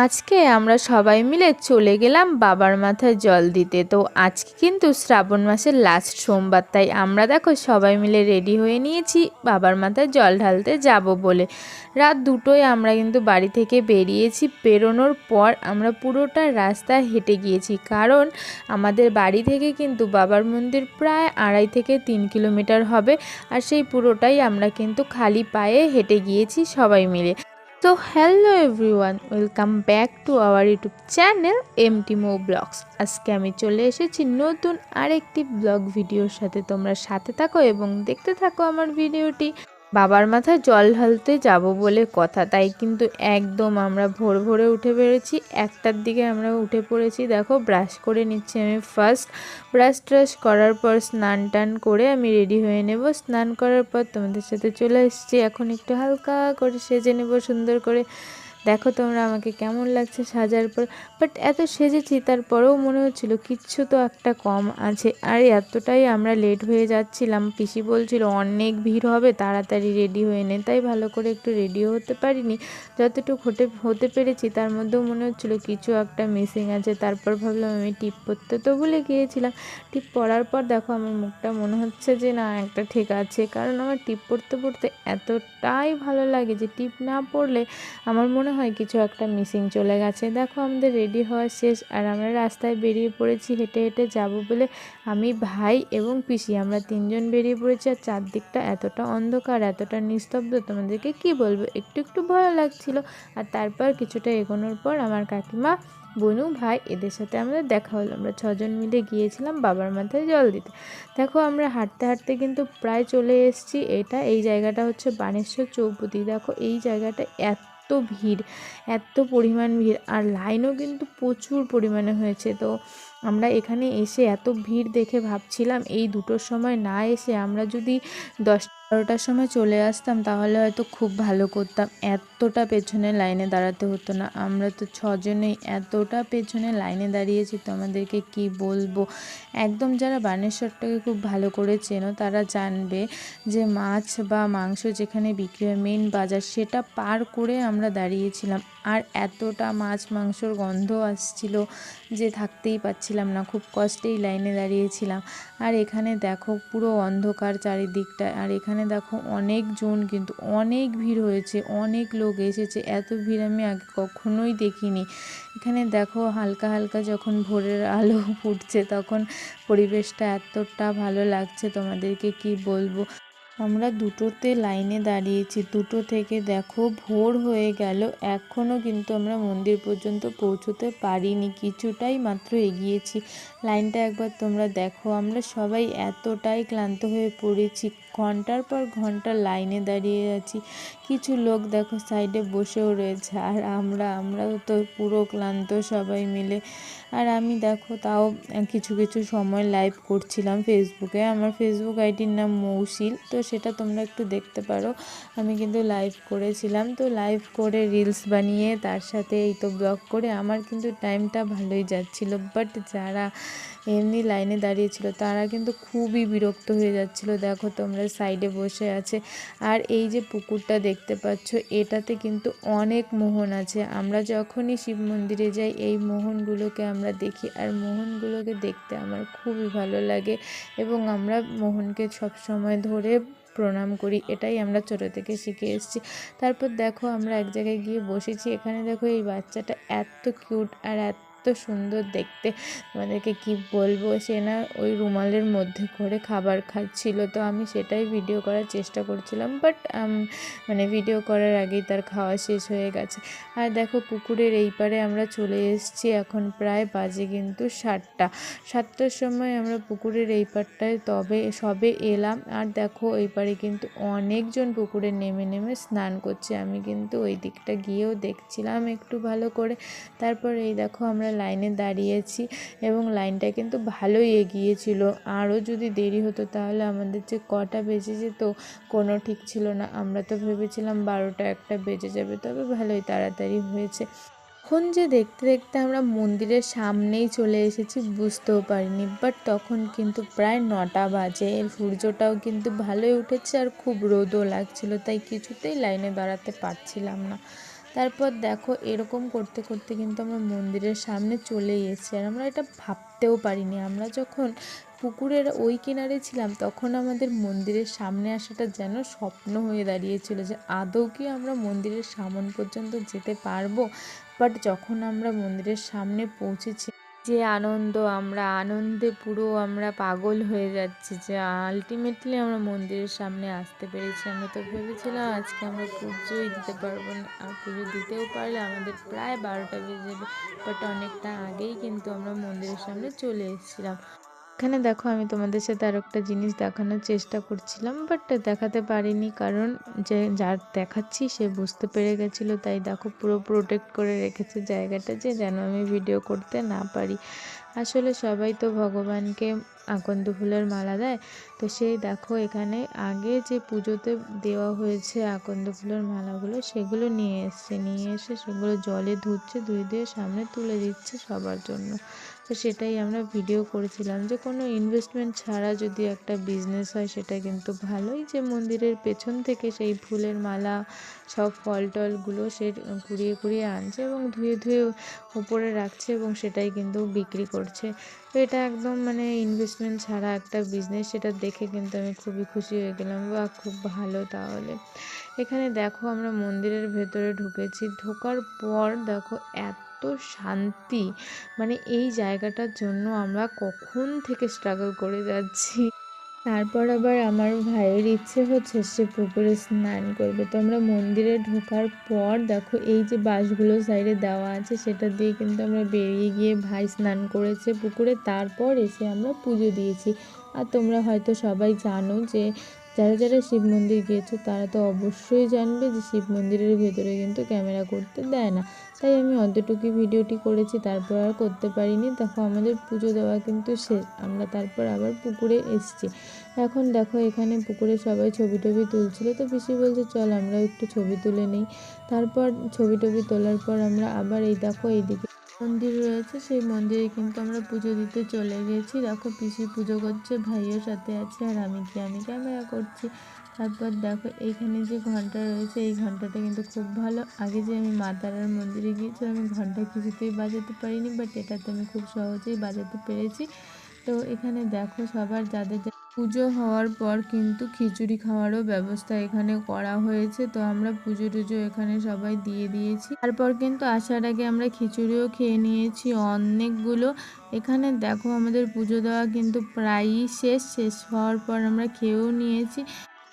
আজকে আমরা সবাই মিলে চলে গেলাম বাবার মাথায় জল দিতে। তো আজকে কিন্তু শ্রাবণ মাসের লাস্ট সোমবার, তাই আমরা দেখো সবাই মিলে রেডি হয়ে নিয়েছি বাবার মাথায় জল ঢালতে যাব বলে। রাত 2টোয় আমরা কিন্তু বাড়ি থেকে বেরিয়েছি। বেরোনোর পর আমরা পুরোটা রাস্তা হেঁটে গিয়েছি, কারণ আমাদের বাড়ি থেকে কিন্তু বাবার মন্দির প্রায় 2.5 থেকে 3 কিলোমিটার হবে। আর সেই পুরোটাই আমরা কিন্তু খালি পায়ে হেঁটে গিয়েছি সবাই মিলে। তো hello everyone, welcome back to our YouTube channel MT Mo blogs. আজকে আমি চলে এসেছি নতুন আরেকটি ব্লগ ভিডিওর সাথে। তোমরা সাথে থাকো এবং দেখতে থাকো আমার ভিডিওটি। বাবার মাথায় জল ঢালতে যাব বলে কথা, তাই কিন্তু একদম আমরা ভোর ভোরে উঠে পেরেছি। 1টার দিকে আমরা উঠে পড়েছি। দেখো ব্রাশ করে নিচ্ছি আমি ফার্স্ট। ব্রাশ ট্রাশ করার পর স্নান টান করে আমি রেডি হয়ে নেব। স্নান করার পর তোমাদের সাথে চলে এসেছি। এখন একটু হালকা করে সেজে নেব সুন্দর করে। দেখো তোমরা আমাকে কেমন লাগছে সাজার পর। বাট এত সেজেছি, তারপরেও মনে হচ্ছিল কিচ্ছু তো একটা কম আছে। আর এতটাই আমরা লেট হয়ে যাচ্ছিলাম, পিসি বলছিল অনেক ভিড় হবে, তাড়াতাড়ি রেডি হয়ে নে। তাই ভালো করে একটু রেডিও হতে পারিনি। যতটুকু হতে পেরেছি তার মধ্যেও মনে হচ্ছিল কিছু একটা মিসিং আছে। তারপর ভাবলাম আমি টিপ পরতে তো ভুলে গিয়েছিলাম। টিপ পরার পর দেখো আমার মুখটা মনে হচ্ছে যে না, একটা ঠিক আছে, কারণ আমার টিপ পরতে পরতে এতটাই ভালো লাগে যে টিপ না পরলে আমার মনে হয় কিছু একটা মিসিং চলে গেছে। দেখো আমাদের রেডি হওয়া শেষ, আর আমরা রাস্তায় বেরিয়ে পড়েছি হেঁটে হেঁটে যাব বলে। আমি, ভাই এবং পিসি, আমরা 3জন বেরিয়ে পড়েছি। আর চারদিকটা এতটা অন্ধকার, এতটা নিস্তব্ধ, তোমাদেরকে কি বলবো, একটু একটু ভয় লাগছিল। আর তারপর কিছুটা এগোনোর পর আমার কাকিমা, বনু, ভাই এদের সাথে আমাদের দেখা হলো। আমরা 6জন মিলে গিয়েছিলাম বাবার মাথায় জল দিতে। দেখো আমরা হাঁটতে হাঁটতে কিন্তু প্রায় চলে এসেছি। এই জায়গাটা হচ্ছে বানেশ্বর চৌপতি। দেখো এই জায়গাটা এত ভিড়, এত পরিমাণ ভিড়, আর লাইনও কিন্তু প্রচুর পরিমাণে হয়েছে। তো আমরা এখানে এসে এত ভিড় দেখে ভাবছিলাম এই 2টোর সময় না এসে আমরা যদি 10-11টার সময় চলে আসতাম তাহলে হয়তো খুব ভালো করতাম। এতটা পেছনে লাইনে দাঁড়াতে হতো না। আমরা তো 6জনেই এতটা পেছনে লাইনে দাঁড়িয়েছি, তোমাদেরকে কি বলবো। একদম যারা বানেশ্বরটাকে খুব ভালো করে চেনো তারা জানবে যে মাছ বা মাংস যেখানে বিক্রি হয়, মেন বাজার, সেটা পার করে আমরা দাঁড়িয়েছিলাম। আর এতটা মাছ মাংসর গন্ধ আসছিল যে থাকতেই পারছিলাম না, খুব কষ্টেই লাইনে দাঁড়িয়েছিলাম। আর এখানে দেখো পুরো অন্ধকার চারিদিকটা। আর এখানে দেখো অনেকজন, কিন্তু অনেক ভিড় হয়েছে, অনেক লোক এসেছে। এত ভিড় আমি আগে কখনোই দেখিনি। এখানে দেখো হালকা হালকা যখন ভোরের আলো ফুটছে তখন পরিবেশটা এতটা ভালো লাগছে, তোমাদেরকে কি বলবো। আমরা 2টোতে লাইনে দাঁড়িয়েছি, 2টো থেকে দেখো ভোর হয়ে গেল, এখনও কিন্তু আমরা মন্দির পর্যন্ত পৌঁছতে পারিনি, কিছুটাই মাত্র এগিয়েছি। লাইনটা একবার তোমরা দেখো। আমরা সবাই এতটাই ক্লান্ত হয়ে পড়েছি, ঘন্টার পর ঘন্টা লাইনে দাঁড়িয়ে আছি। কিছু লোক দেখো সাইডে বসেও রয়েছে, আর আমরাও তো পুরো ক্লান্ত সবাই মিলে। আর আমি দেখো তাও কিছু কিছু সময় লাইভ করছিলাম ফেসবুকে। আমার ফেসবুক আইডির নাম মৌশিল, তো সেটা তোমরা একটু দেখতে পারো। আমি কিন্তু লাইভ করেছিলাম, তো লাইভ করে রিলস বানিয়ে তার সাথে এই তো ব্লগ করে আমার কিন্তু টাইমটা ভালোই যাচ্ছিলো। বাট যারা এমনি লাইনে দাঁড়িয়েছিল তারা কিন্তু খুবই বিরক্ত হয়ে যাচ্ছিল। দেখো তোমরা সাইডে বসে আছে। আর এই যে পুকুরটা দেখতে পাচ্ছ, এটাতে কিন্তু অনেক মোহন আছে। আমরা যখনই শিব মন্দিরে যাই এই মোহনগুলোকে আমরা দেখি, আর মোহনগুলোকে দেখতে আমার খুবই ভালো লাগে এবং আমরা মোহনকে সব সময় ধরে প্রণাম করি। এটাই আমরা ছোটো থেকে শিখে এসেছি। তারপর দেখো আমরা এক জায়গায় গিয়ে বসেছি। এখানে দেখো এই বাচ্চাটা এত কিউট আর এত সুন্দর দেখতে, তোমাদেরকে কি বলবো। সে না ওই রুমালের মধ্যে করে খাবার খাচ্ছিল, তো আমি সেটাই ভিডিও করার চেষ্টা করছিলাম। বাট মানে ভিডিও করার আগেই তার খাওয়া শেষ হয়ে গেছে। আর দেখো পুকুরের এই পারে আমরা চলে এসেছি। এখন প্রায় বাজে কিন্তু 7টার সময় আমরা পুকুরের এই পারটায় সবে এলাম। আর দেখো এই পারে কিন্তু অনেকজন পুকুরে নেমে নেমে স্নান করছে। আমি কিন্তু ওই দিকটা গিয়েও দেখছিলাম একটু ভালো করে। তারপর এই দেখো আমরা লাইনে দাঁড়িয়েছি এবং লাইনটা কিন্তু ভালোই এগিয়েছিল। আরও যদি দেরি হতো তাহলে আমাদের যে কটা বেজে যেত কোনো ঠিক ছিল না। আমরা তো ভেবেছিলাম 12টা-1টা বেজে যাবে, তবে ভালোই তাড়াতাড়ি হয়েছে। এখন যে দেখতে দেখতে আমরা মন্দিরের সামনেই চলে এসেছি বুঝতেও পারিনি। বাট তখন কিন্তু প্রায় 9টা বাজে, সূর্যটাও কিন্তু ভালোই উঠেছে আর খুব রোদও লাগছিল, তাই কিছুতেই লাইনে দাঁড়াতে পারছিলাম না। তারপর দেখো এরকম করতে করতে কিন্তু আমরা মন্দিরের সামনে চলেই এসেছি, আর আমরা এটা ভাবতেও পারিনি। আমরা যখন পুকুরের ওই কিনারে ছিলাম তখন আমাদের মন্দিরের সামনে আসাটা যেন স্বপ্ন হয়ে দাঁড়িয়েছিল, যে আদৌ কি আমরা মন্দিরের সামন পর্যন্ত যেতে পারবো। বাট যখন আমরা মন্দিরের সামনে পৌঁছেছি, যে আনন্দ, আমরা আনন্দে পুরো আমরা পাগল হয়ে যাচ্ছি যে আলটিমেটলি আমরা মন্দিরের সামনে আসতে পেরেছি। আমরা তো ভেবেছিলাম আজকে আমরা পুজোই দিতে পারবো না, আর পুজো দিতেও পারলে আমাদের প্রায় 12টা বেজে যাবে। বাট অনেকটা আগেই কিন্তু আমরা মন্দিরের সামনে চলে এসেছিলাম। এখানে দেখো আমি তোমাদের সাথে আর একটা জিনিস দেখানোর চেষ্টা করছিলাম, বাট দেখাতে পারিনি, কারণ যে যার দেখাচ্ছি সে বুঝতে পেরে গেছিলো, তাই দেখো পুরো প্রোটেক্ট করে রেখেছে জায়গাটা, যে যেন আমি ভিডিও করতে না পারি। আসলে সবাই তো ভগবানকে আকন্দ ফুলের মালা দেয়, তো সেই দেখো এখানে আগে যে পুজোতে দেওয়া হয়েছে আকন্দ ফুলের মালাগুলো, সেগুলো নিয়ে এসে সেগুলো জলে ধুচ্ছে, ধুয়ে দিয়ে সামনে তুলে দিচ্ছে সবার জন্য। তো সেটাই আমরা ভিডিও করেছিলাম, যে কোনো ইনভেস্টমেন্ট ছাড়া যদি একটা বিজনেস হয় সেটা কিন্তু ভালোই, যে মন্দিরের পেছন থেকে সেই ফুলের মালা সব ফল টলগুলো সে কুড়িয়ে কুড়িয়ে আনছে এবং ধুয়ে ধুয়ে উপরে রাখছে এবং সেটাই কিন্তু বিক্রি করছে। তো এটা একদম মানে ইনভেস্টমেন্ট ছাড়া একটা বিজনেস, সেটা দেখে কিন্তু আমি খুবই খুশি হয়ে গেলাম, বা খুব ভালো। তাহলে এখানে দেখো আমরা মন্দিরের ভেতরে ঢুকেছি, ঢোকার পর দেখো এত শান্তি, মানে এই জায়গাটার জন্য আমরা কখন থেকে স্ট্রাগল করে যাচ্ছি। তারপর আবার আমার ভাইয়ের ইচ্ছে হচ্ছে সে পুকুরে স্নান করবে, তো আমরা মন্দিরে ঢোকার পর দেখো এই যে বাঁশগুলো সাইডে দেওয়া আছে সেটা দিয়ে কিন্তু আমরা বেরিয়ে গিয়ে ভাই স্নান করেছে পুকুরে, তারপর এসে আমরা পুজো দিয়েছি। আর তোমরা হয়তো সবাই জানো যে যারা যারা শিব মন্দির গিয়েছো তারা তো অবশ্যই জানবে যে শিব মন্দিরের ভেতরে কিন্তু ক্যামেরা করতে দেয় না, তাই আমি অতটুকুই ভিডিওটি করেছি, তারপর আর করতে পারিনি। দেখো আমাদের পুজো দেওয়া কিন্তু শেষ, আমরা তারপর আবার পুকুরে এসেছি। এখন দেখো এখানে পুকুরে সবাই ছবি টবি তুলছিল, তো পিসি বলছে চল আমরা একটু ছবি তুলে নিই। তারপর ছবি টবি তোলার পর আমরা আবার এই দেখো এইদিকে মন্দির রয়েছে, সেই মন্দিরে কিন্তু আমরা পুজো দিতে চলে গেছি। দেখো পিসি পুজো করছে, ভাইয়ের সাথে আছে, আর আমি ক্যামেরা করছি। তারপর দেখো এইখানে যে ঘন্টা রয়েছে, এই ঘন্টাটা কিন্তু খুব ভালো। আগে যে আমি মা তারার মন্দিরে গিয়েছিলাম, আমি ঘন্টা কিছুতেই বাজাতে পারিনি, বাট এটাতে আমি খুব সহজেই বাজাতে পেরেছি। তো এখানে দেখো সবার যাদের পুজো হওয়ার পর কিন্তু খিচুড়ি খাওয়ারও ব্যবস্থা এখানে করা হয়েছে, তো আমরা পুজো টুজো এখানে সবাই দিয়ে দিয়েছি। তারপর কিন্তু আসার আগে আমরা খিচুড়িও খেয়ে নিয়েছি অনেকগুলো। এখানে দেখো আমাদের পুজো দেওয়া কিন্তু প্রায়ই শেষ হওয়ার পর আমরা খেয়েও নিয়েছি।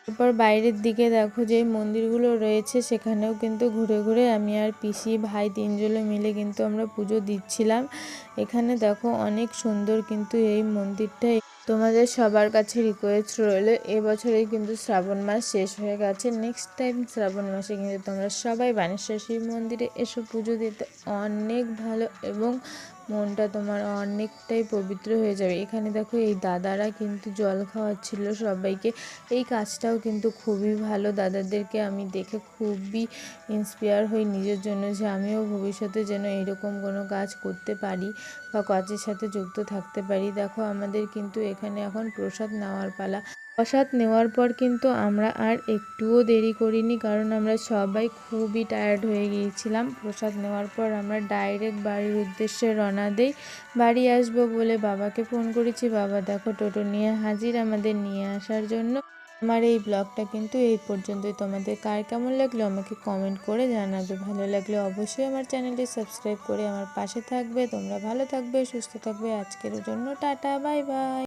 তারপর বাইরের দিকে দেখো যে মন্দিরগুলো রয়েছে সেখানেও কিন্তু ঘুরে ঘুরে আমি আর পিসি ভাই তিনজনে মিলে কিন্তু আমরা পুজো দিচ্ছিলাম। এখানে দেখো অনেক সুন্দর কিন্তু এই মন্দিরটা। তোমাদের সবার কাছে রিকোয়েস্ট রইল, এবছরেই কিন্তু শ্রাবণ মাস শেষ হয়ে গেছে, নেক্সট টাইম শ্রাবণ মাসে কিন্তু তোমরা সবাই বানেশ্বর শিব মন্দিরে এসো পুজো দিতে, অনেক ভালো এবং মনটা তোমার অনেকটাই পবিত্র হয়ে যাবে। এখানে দেখো এই দাদারা কিন্তু জল খাওয়াচ্ছিল সবাইকে, এই কাজটাও কিন্তু খুবই ভালো। দাদাদেরকে আমি দেখে খুবই ইন্সপায়ার হই নিজের জন্য, যে আমিও ভবিষ্যতে যেন এরকম কোনো কাজ করতে পারি বা কাজের সাথে যুক্ত থাকতে পারি। দেখো আমাদের কিন্তু এখানে এখন প্রসাদ নেওয়ার পালা। প্রসাদ নেওয়ার পর কিন্তু আমরা আর একটুও দেরি করিনি, কারণ আমরা সবাই খুবই টায়ার্ড হয়ে গিয়েছিলাম। প্রসাদ নেওয়ার পর আমরা ডাইরেক্ট বাড়ির উদ্দেশ্যে রওনা দেই। বাড়ি আসবো বলে বাবাকে ফোন করেছি, বাবা দেখো টোটো নিয়ে হাজির আমাদের নিয়ে আসার জন্য। আমার এই ব্লগটা কিন্তু এই পর্যন্তই, তোমাদের কার কেমন লাগলো আমাকে কমেন্ট করে জানাবে। ভালো লাগলে অবশ্যই আমার চ্যানেলটি সাবস্ক্রাইব করে আমার পাশে থাকবে। তোমরা ভালো থাকবে, সুস্থ থাকবে। আজকের জন্য টাটা, বাই বাই।